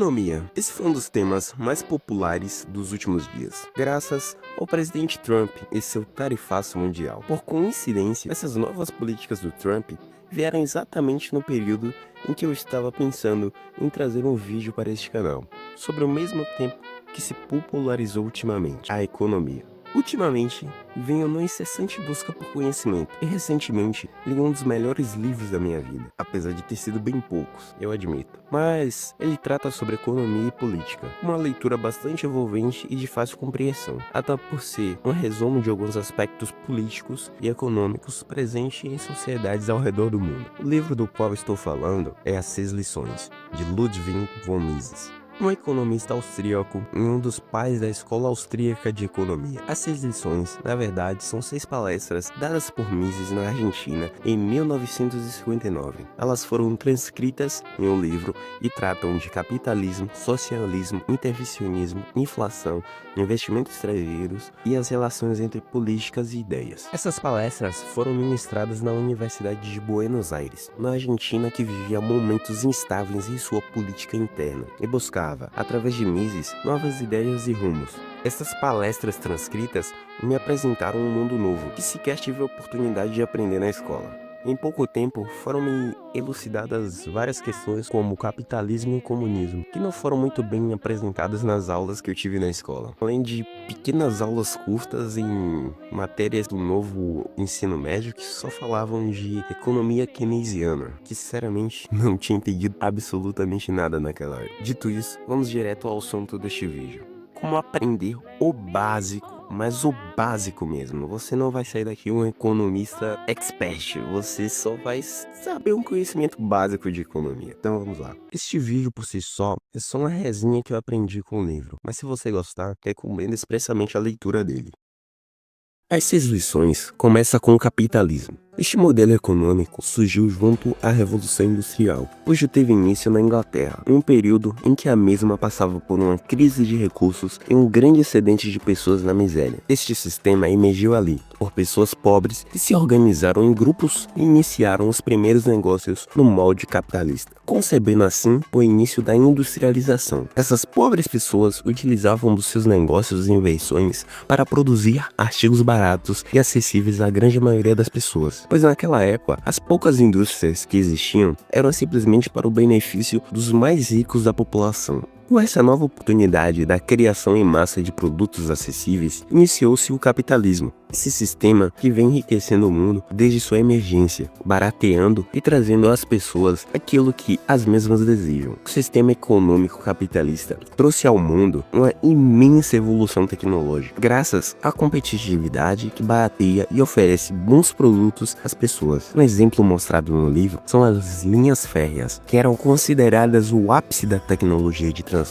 Economia. Esse foi um dos temas mais populares dos últimos dias, graças ao presidente Trump e seu tarifaço mundial. Por coincidência, essas novas políticas do Trump vieram exatamente no período em que eu estava pensando em trazer um vídeo para este canal, sobre o mesmo tempo que se popularizou ultimamente, a economia. Ultimamente, venho numa incessante busca por conhecimento, e recentemente li um dos melhores livros da minha vida, apesar de ter sido bem poucos, eu admito. Mas ele trata sobre economia e política, uma leitura bastante envolvente e de fácil compreensão, até por ser um resumo de alguns aspectos políticos e econômicos presentes em sociedades ao redor do mundo. O livro do qual estou falando é As 6 Lições, de Ludwig von Mises, um economista austríaco e um dos pais da Escola Austríaca de Economia. As 6 lições, na verdade, são 6 palestras dadas por Mises na Argentina em 1959. Elas foram transcritas em um livro e tratam de capitalismo, socialismo, intervencionismo, inflação, investimentos estrangeiros e as relações entre políticas e ideias. Essas palestras foram ministradas na Universidade de Buenos Aires, na Argentina, que vivia momentos instáveis em sua política interna e buscava, através de Mises, novas ideias e rumos. Essas palestras transcritas me apresentaram um mundo novo que sequer tive a oportunidade de aprender na escola. Em pouco tempo, foram-me elucidadas várias questões como capitalismo e comunismo, que não foram muito bem apresentadas nas aulas que eu tive na escola. Além de pequenas aulas curtas em matérias do novo ensino médio que só falavam de economia keynesiana, que sinceramente não tinha entendido absolutamente nada naquela hora. Dito isso, vamos direto ao assunto deste vídeo. Como aprender o básico, mas o básico mesmo. Você não vai sair daqui um economista expert, você só vai saber um conhecimento básico de economia. Então vamos lá. Este vídeo por si só é só uma resenha que eu aprendi com o livro, mas se você gostar, recomendo expressamente a leitura dele. As 6 lições começam com o capitalismo. Este modelo econômico surgiu junto à Revolução Industrial, cujo teve início na Inglaterra, em um período em que a mesma passava por uma crise de recursos e um grande excedente de pessoas na miséria. Este sistema emergiu ali, por pessoas pobres que se organizaram em grupos e iniciaram os primeiros negócios no molde capitalista, concebendo assim o início da industrialização. Essas pobres pessoas utilizavam dos seus negócios e invenções para produzir artigos baratos e acessíveis à grande maioria das pessoas, pois naquela época as poucas indústrias que existiam eram simplesmente para o benefício dos mais ricos da população. Com essa nova oportunidade da criação em massa de produtos acessíveis, iniciou-se o capitalismo, esse sistema que vem enriquecendo o mundo desde sua emergência, barateando e trazendo às pessoas aquilo que as mesmas desejam. O sistema econômico capitalista trouxe ao mundo uma imensa evolução tecnológica, graças à competitividade que barateia e oferece bons produtos às pessoas. Um exemplo mostrado no livro são as linhas férreas, que eram consideradas o ápice da tecnologia de transporte,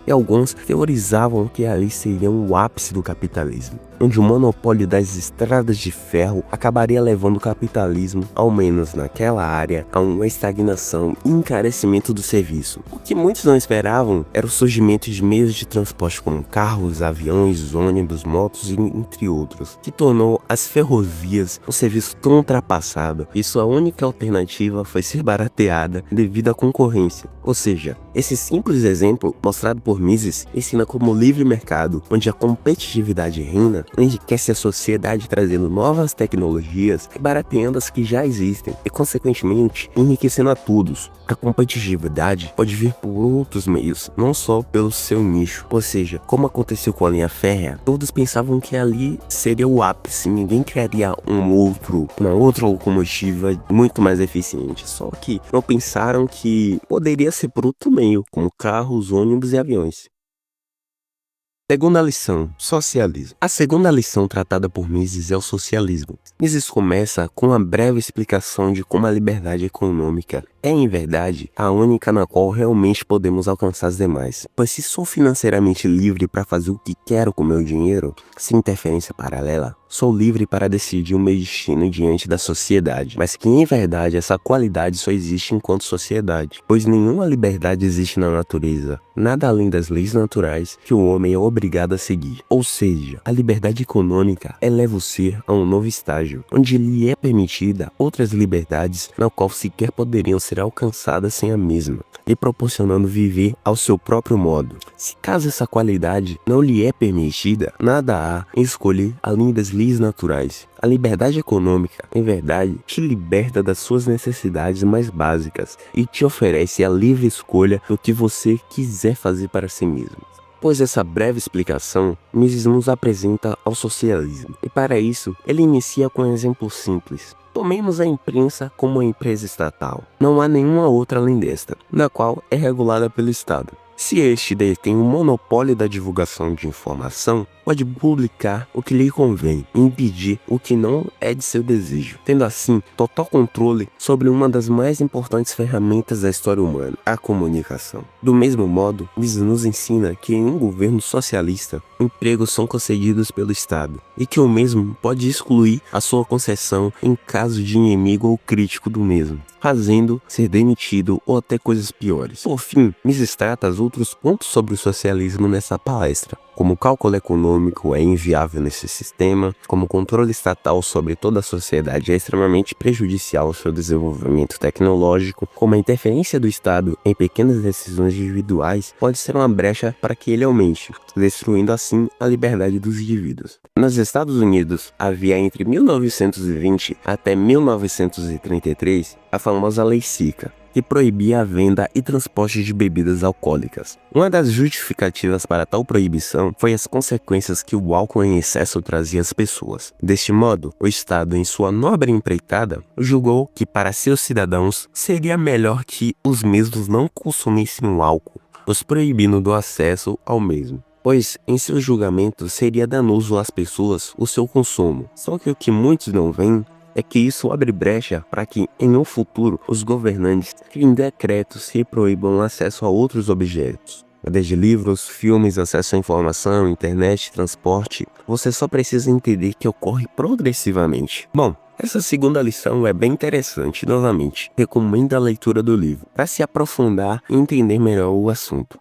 e alguns teorizavam que ali seriam o ápice do capitalismo, onde o monopólio das estradas de ferro acabaria levando o capitalismo, ao menos naquela área, a uma estagnação e encarecimento do serviço. O que muitos não esperavam era o surgimento de meios de transporte como carros, aviões, ônibus, motos e entre outros, que tornou as ferrovias um serviço tão ultrapassado e sua única alternativa foi ser barateada devido à concorrência. Ou seja, esse simples exemplo mostrado por Mises ensina como o livre mercado, onde a competitividade reina, enriquece a sociedade trazendo novas tecnologias e barateando as que já existem e, consequentemente, enriquecendo a todos. A competitividade pode vir por outros meios, não só pelo seu nicho. Ou seja, como aconteceu com a linha férrea, todos pensavam que ali seria o ápice, ninguém criaria uma outra locomotiva muito mais eficiente, só que não pensaram que poderia ser por outro meio, como carros, ônibus e aviões. Segunda lição, socialismo. A segunda lição tratada por Mises é o socialismo. Mises começa com uma breve explicação de como a liberdade econômica é, em verdade, a única na qual realmente podemos alcançar as demais. Pois se sou financeiramente livre para fazer o que quero com meu dinheiro, sem interferência paralela, sou livre para decidir o meu destino diante da sociedade. Mas que, em verdade, essa qualidade só existe enquanto sociedade, pois nenhuma liberdade existe na natureza, nada além das leis naturais que o homem é obrigado a seguir. Ou seja, a liberdade econômica eleva o ser a um novo estágio, onde lhe é permitida outras liberdades na qual sequer poderiam ser alcançadas sem a mesma. e proporcionando viver ao seu próprio modo. Se caso essa qualidade não lhe é permitida, nada há em escolher além das leis naturais. A liberdade econômica, em verdade, te liberta das suas necessidades mais básicas e te oferece a livre escolha do que você quiser fazer para si mesmo. Pois essa breve explicação, Mises nos apresenta ao socialismo, e para isso, ele inicia com um exemplo simples. Tomemos a imprensa como uma empresa estatal. Não há nenhuma outra além desta, na qual é regulada pelo Estado. Se este detém o monopólio da divulgação de informação, pode publicar o que lhe convém e impedir o que não é de seu desejo, tendo assim total controle sobre uma das mais importantes ferramentas da história humana, a comunicação. Do mesmo modo, Mises nos ensina que em um governo socialista, empregos são concedidos pelo Estado e que o mesmo pode excluir a sua concessão em caso de inimigo ou crítico do mesmo, fazendo ser demitido ou até coisas piores. Por fim, Mises trata os outros pontos sobre o socialismo nessa palestra, como o cálculo econômico é inviável nesse sistema, como o controle estatal sobre toda a sociedade é extremamente prejudicial ao seu desenvolvimento tecnológico, como a interferência do Estado em pequenas decisões individuais pode ser uma brecha para que ele aumente, destruindo assim a liberdade dos indivíduos. Nos Estados Unidos, havia entre 1920 até 1933 a famosa Lei Seca, que proibia a venda e transporte de bebidas alcoólicas. Uma das justificativas para tal proibição foi as consequências que o álcool em excesso trazia às pessoas. Deste modo, o Estado, em sua nobre empreitada, julgou que para seus cidadãos seria melhor que os mesmos não consumissem o álcool, os proibindo do acesso ao mesmo, pois em seu julgamento seria danoso às pessoas o seu consumo. Só que o que muitos não veem é que isso abre brecha para que, em um futuro, os governantes criem decretos que proíbam o acesso a outros objetos. Desde livros, filmes, acesso à informação, internet, transporte, você só precisa entender que ocorre progressivamente. Bom, essa segunda lição é bem interessante, novamente, recomendo a leitura do livro, para se aprofundar e entender melhor o assunto.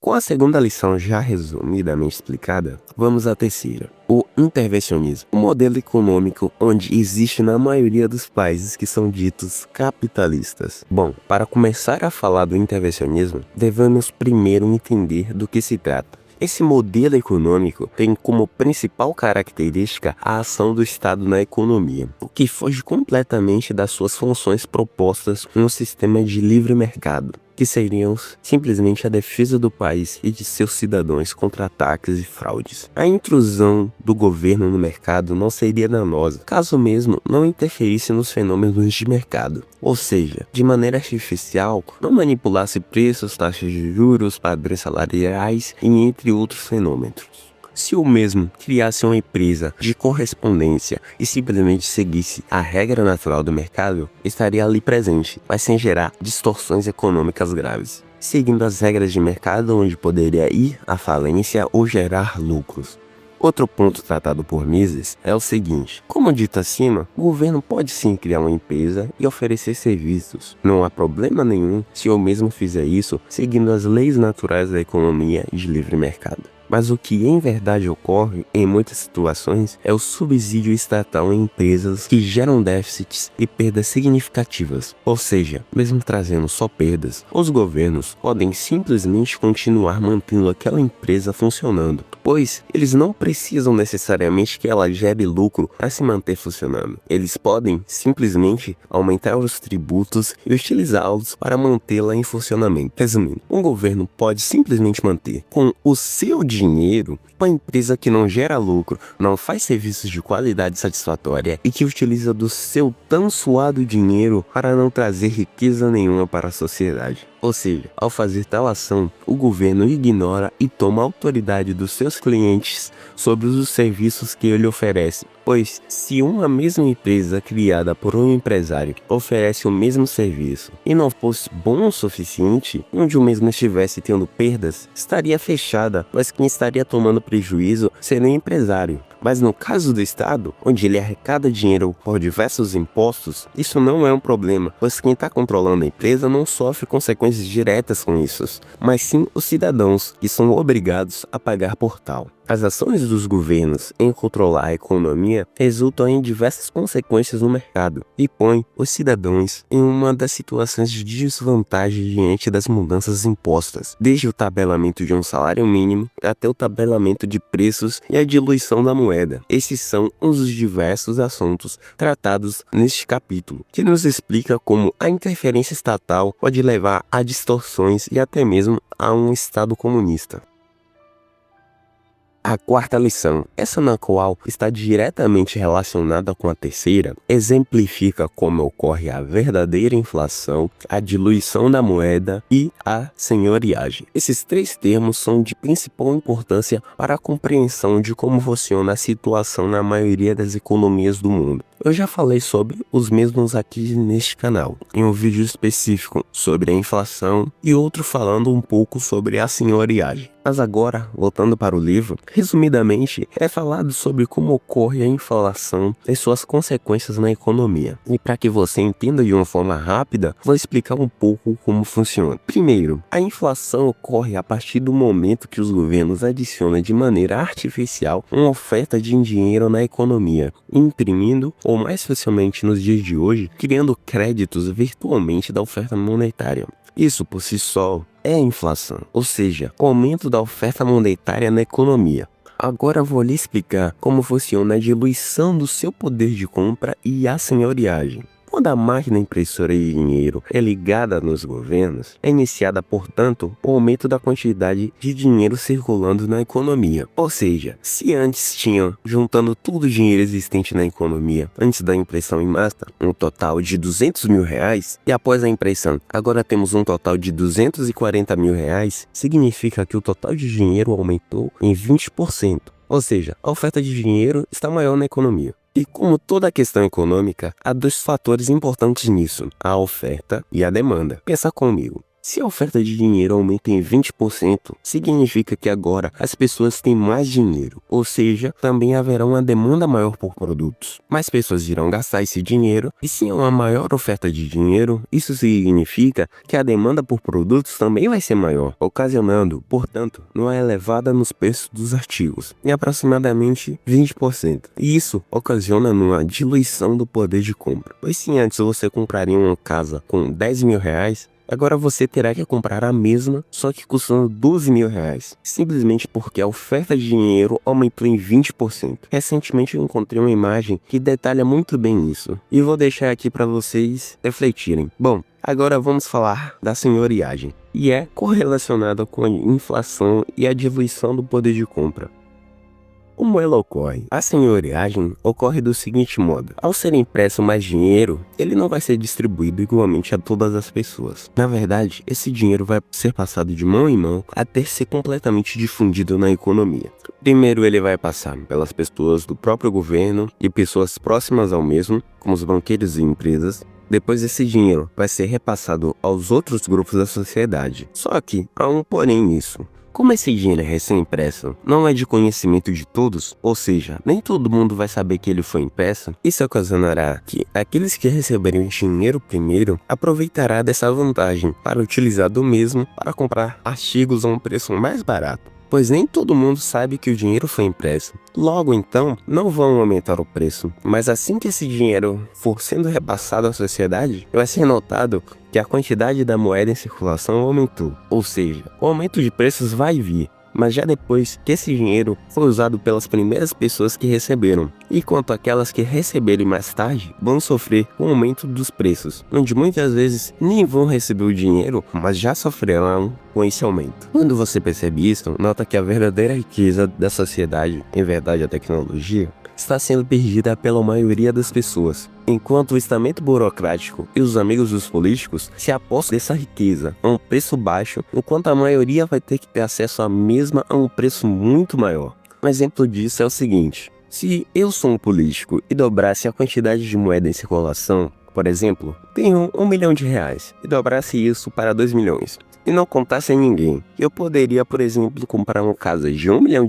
Com a segunda lição já resumidamente explicada, vamos à terceira, o intervencionismo, um modelo econômico onde existe na maioria dos países que são ditos capitalistas. Bom, para começar a falar do intervencionismo, devemos primeiro entender do que se trata. Esse modelo econômico tem como principal característica a ação do Estado na economia, o que foge completamente das suas funções propostas em um sistema de livre mercado, que seriam simplesmente a defesa do país e de seus cidadãos contra ataques e fraudes. A intrusão do governo no mercado não seria danosa, caso mesmo não interferisse nos fenômenos de mercado, ou seja, de maneira artificial, não manipulasse preços, taxas de juros, padrões salariais e entre outros fenômenos. Se o mesmo criasse uma empresa de correspondência e simplesmente seguisse a regra natural do mercado, estaria ali presente, mas sem gerar distorções econômicas graves, seguindo as regras de mercado onde poderia ir à falência ou gerar lucros. Outro ponto tratado por Mises é o seguinte: como dito acima, o governo pode sim criar uma empresa e oferecer serviços. Não há problema nenhum se o mesmo fizer isso seguindo as leis naturais da economia de livre mercado. Mas o que em verdade ocorre em muitas situações é o subsídio estatal em empresas que geram déficits e perdas significativas. Ou seja, mesmo trazendo só perdas, os governos podem simplesmente continuar mantendo aquela empresa funcionando, pois eles não precisam necessariamente que ela gere lucro para se manter funcionando. Eles podem simplesmente aumentar os tributos e utilizá-los para mantê-la em funcionamento. Resumindo, um governo pode simplesmente manter com o seu dinheiro uma empresa que não gera lucro, não faz serviços de qualidade satisfatória e que utiliza do seu tão suado dinheiro para não trazer riqueza nenhuma para a sociedade. Ou seja, ao fazer tal ação, o governo ignora e toma a autoridade dos seus clientes sobre os serviços que ele oferece. Pois, se uma mesma empresa criada por um empresário oferece o mesmo serviço e não fosse bom o suficiente, onde o mesmo estivesse tendo perdas, estaria fechada, mas quem estaria tomando prejuízo seria o empresário. Mas no caso do Estado, onde ele arrecada dinheiro por diversos impostos, isso não é um problema, pois quem está controlando a empresa não sofre consequências diretas com isso, mas sim os cidadãos, que são obrigados a pagar por tal. As ações dos governos em controlar a economia resultam em diversas consequências no mercado e põem os cidadãos em uma das situações de desvantagem diante das mudanças impostas, desde o tabelamento de um salário mínimo até o tabelamento de preços e a diluição da moeda. Esses são um dos diversos assuntos tratados neste capítulo, que nos explica como a interferência estatal pode levar a distorções e até mesmo a um Estado comunista. A quarta lição, essa na qual está diretamente relacionada com a terceira, exemplifica como ocorre a verdadeira inflação, a diluição da moeda e a senhoriagem. Esses três termos são de principal importância para a compreensão de como funciona a situação na maioria das economias do mundo. Eu já falei sobre os mesmos aqui neste canal, em um vídeo específico sobre a inflação e outro falando um pouco sobre a senhoriagem. Mas agora, voltando para o livro, resumidamente, é falado sobre como ocorre a inflação e suas consequências na economia. E para que você entenda de uma forma rápida, vou explicar um pouco como funciona. Primeiro, a inflação ocorre a partir do momento que os governos adicionam de maneira artificial uma oferta de dinheiro na economia, imprimindo, ou mais facilmente nos dias de hoje, criando créditos virtualmente da oferta monetária. Isso por si só é a inflação, ou seja, o aumento da oferta monetária na economia. Agora vou lhe explicar como funciona a diluição do seu poder de compra e a senhoriagem. Quando a máquina impressora de dinheiro é ligada nos governos, é iniciada, portanto, o aumento da quantidade de dinheiro circulando na economia. Ou seja, se antes tinham, juntando todo o dinheiro existente na economia, antes da impressão em massa, um total de 200 mil reais, e após a impressão, agora temos um total de 240 mil reais, significa que o total de dinheiro aumentou em 20%. Ou seja, a oferta de dinheiro está maior na economia. E como toda questão econômica, há dois fatores importantes nisso, a oferta e a demanda. Pensa comigo. Se a oferta de dinheiro aumenta em 20%, significa que agora as pessoas têm mais dinheiro, ou seja, também haverá uma demanda maior por produtos. Mais pessoas irão gastar esse dinheiro, e se há uma maior oferta de dinheiro, isso significa que a demanda por produtos também vai ser maior, ocasionando, portanto, uma elevada nos preços dos artigos, em aproximadamente 20%. E isso ocasiona uma diluição do poder de compra. Pois se antes você compraria uma casa com 10 mil reais, agora você terá que comprar a mesma, só que custando 12 mil reais, simplesmente porque a oferta de dinheiro aumentou em 20%. Recentemente eu encontrei uma imagem que detalha muito bem isso, e vou deixar aqui para vocês refletirem. Bom, agora vamos falar da senhoriagem, e é correlacionada com a inflação e a diluição do poder de compra. Como ela ocorre? A senhoriagem ocorre do seguinte modo: ao ser impresso mais dinheiro, ele não vai ser distribuído igualmente a todas as pessoas. Na verdade, esse dinheiro vai ser passado de mão em mão até ser completamente difundido na economia. Primeiro ele vai passar pelas pessoas do próprio governo e pessoas próximas ao mesmo, como os banqueiros e empresas. Depois esse dinheiro vai ser repassado aos outros grupos da sociedade. Só que há um porém nisso. Como esse dinheiro é recém-impresso não é de conhecimento de todos, ou seja, nem todo mundo vai saber que ele foi impresso, isso ocasionará que aqueles que receberem o dinheiro primeiro aproveitará dessa vantagem para utilizar do mesmo para comprar artigos a um preço mais barato. Pois nem todo mundo sabe que o dinheiro foi impresso. Logo então, não vão aumentar o preço, mas assim que esse dinheiro for sendo repassado à sociedade, vai ser notado que a quantidade da moeda em circulação aumentou. Ou seja, o aumento de preços vai vir, mas já depois que esse dinheiro foi usado pelas primeiras pessoas que receberam. E quanto àquelas que receberem mais tarde, vão sofrer com o aumento dos preços, onde muitas vezes nem vão receber o dinheiro, mas já sofrerão com esse aumento. Quando você percebe isso, nota que a verdadeira riqueza da sociedade, em verdade a tecnologia, está sendo perdida pela maioria das pessoas, enquanto o estamento burocrático e os amigos dos políticos se apossam dessa riqueza a um preço baixo, enquanto a maioria vai ter que ter acesso à mesma a um preço muito maior. Um exemplo disso é o seguinte: se eu sou um político e dobrasse a quantidade de moeda em circulação, por exemplo, tenho 1 milhão de reais e dobrasse isso para 2 milhões, e não contasse a ninguém. Eu poderia, por exemplo, comprar uma casa de R$1 milhão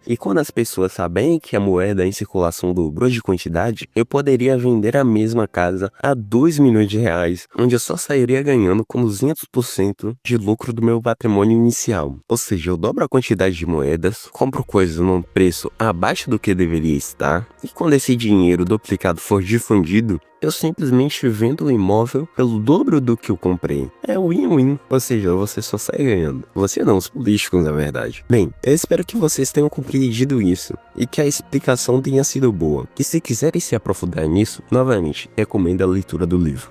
e quando as pessoas saberem que a moeda em circulação dobrou de quantidade, eu poderia vender a mesma casa a R$2 milhões, onde eu só sairia ganhando com 200% de lucro do meu patrimônio inicial. Ou seja, eu dobro a quantidade de moedas, compro coisas num preço abaixo do que deveria estar, e quando esse dinheiro duplicado for difundido, eu simplesmente vendo o imóvel pelo dobro do que eu comprei. É win-win, ou seja, você só sai ganhando. Você não, os políticos, na verdade. Bem, eu espero que vocês tenham compreendido isso e que a explicação tenha sido boa. E se quiserem se aprofundar nisso, novamente, recomendo a leitura do livro.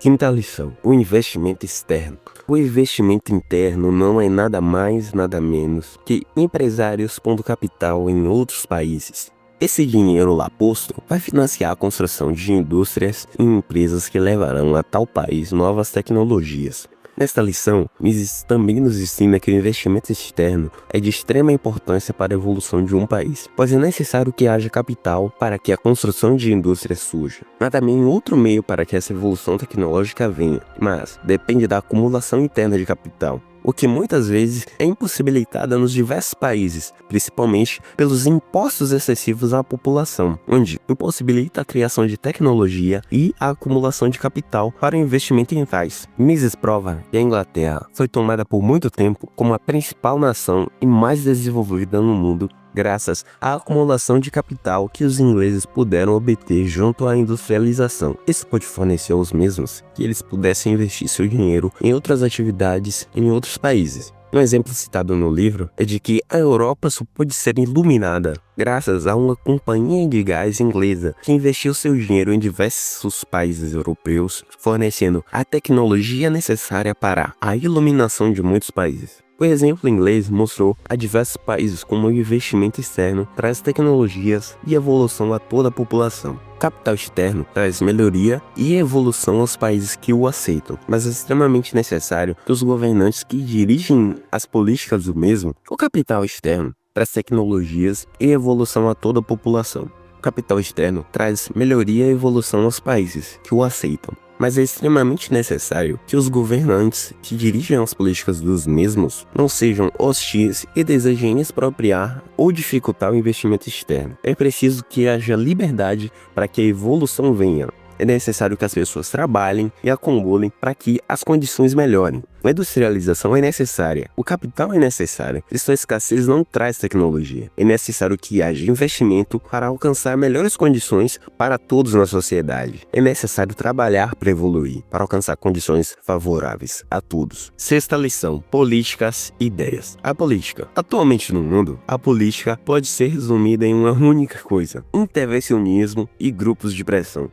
Quinta lição: o investimento externo. O investimento interno não é nada mais, nada menos que empresários pondo capital em outros países. Esse dinheiro lá posto vai financiar a construção de indústrias e empresas que levarão a tal país novas tecnologias. Nesta lição, Mises também nos ensina que o investimento externo é de extrema importância para a evolução de um país, pois é necessário que haja capital para que a construção de indústrias surja. Há também outro meio para que essa evolução tecnológica venha, mas depende da acumulação interna de capital, o que muitas vezes é impossibilitada nos diversos países, principalmente pelos impostos excessivos à população, onde impossibilita a criação de tecnologia e a acumulação de capital para o investimento em tais. Mises prova que a Inglaterra foi tomada por muito tempo como a principal nação e mais desenvolvida no mundo, graças à acumulação de capital que os ingleses puderam obter junto à industrialização. Isso pode fornecer aos mesmos que eles pudessem investir seu dinheiro em outras atividades em outros países. Um exemplo citado no livro é de que a Europa só pôde ser iluminada graças a uma companhia de gás inglesa que investiu seu dinheiro em diversos países europeus, fornecendo a tecnologia necessária para a iluminação de muitos países. O exemplo inglês mostrou a diversos países como o investimento externo traz tecnologias e evolução a toda a população. Capital externo traz melhoria e evolução aos países que o aceitam, mas é extremamente necessário que os governantes que dirigem as políticas do mesmo. O capital externo traz tecnologias e evolução a toda a população. O capital externo traz melhoria e evolução aos países que o aceitam, mas é extremamente necessário que os governantes que dirigem as políticas dos mesmos não sejam hostis e desejem expropriar ou dificultar o investimento externo. É preciso que haja liberdade para que a evolução venha. É necessário que as pessoas trabalhem e acumulem para que as condições melhorem. A industrialização é necessária, o capital é necessário, e sua escassez não traz tecnologia. É necessário que haja investimento para alcançar melhores condições para todos na sociedade. É necessário trabalhar para evoluir, para alcançar condições favoráveis a todos. Sexta lição: políticas e ideias. A política. Atualmente no mundo, a política pode ser resumida em uma única coisa: intervencionismo e grupos de pressão.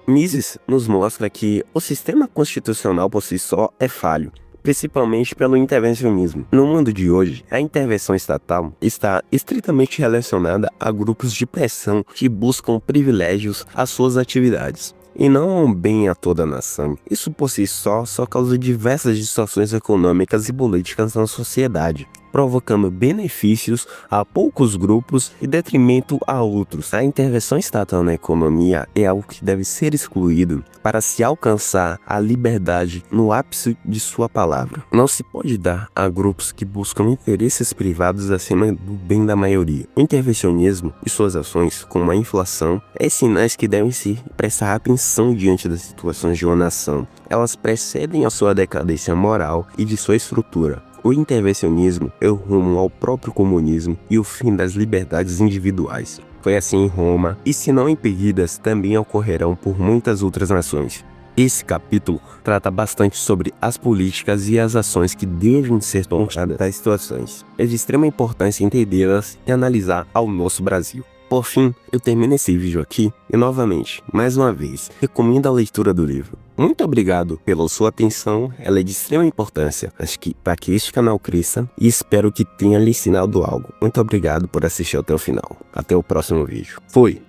Mises nos mostra que o sistema constitucional por si só é falho, principalmente pelo intervencionismo. No mundo de hoje, a intervenção estatal está estritamente relacionada a grupos de pressão que buscam privilégios às suas atividades, e não um bem a toda a nação. Isso por si só causa diversas distorções econômicas e políticas na sociedade, provocando benefícios a poucos grupos e detrimento a outros. A intervenção estatal na economia é algo que deve ser excluído para se alcançar a liberdade no ápice de sua palavra. Não se pode dar a grupos que buscam interesses privados acima do bem da maioria. O intervencionismo e suas ações, como a inflação, é sinais que devem se prestar atenção diante das situações de uma nação. Elas precedem a sua decadência moral e de sua estrutura. O intervencionismo é o rumo ao próprio comunismo e o fim das liberdades individuais. Foi assim em Roma, e se não impedidas, também ocorrerão por muitas outras nações. Esse capítulo trata bastante sobre as políticas e as ações que devem ser tomadas das situações. É de extrema importância entendê-las e analisar ao nosso Brasil. Por fim, eu termino esse vídeo aqui e novamente, mais uma vez, recomendo a leitura do livro. Muito obrigado pela sua atenção, ela é de extrema importância para que este canal cresça e espero que tenha lhe ensinado algo. Muito obrigado por assistir até o final. Até o próximo vídeo. Fui!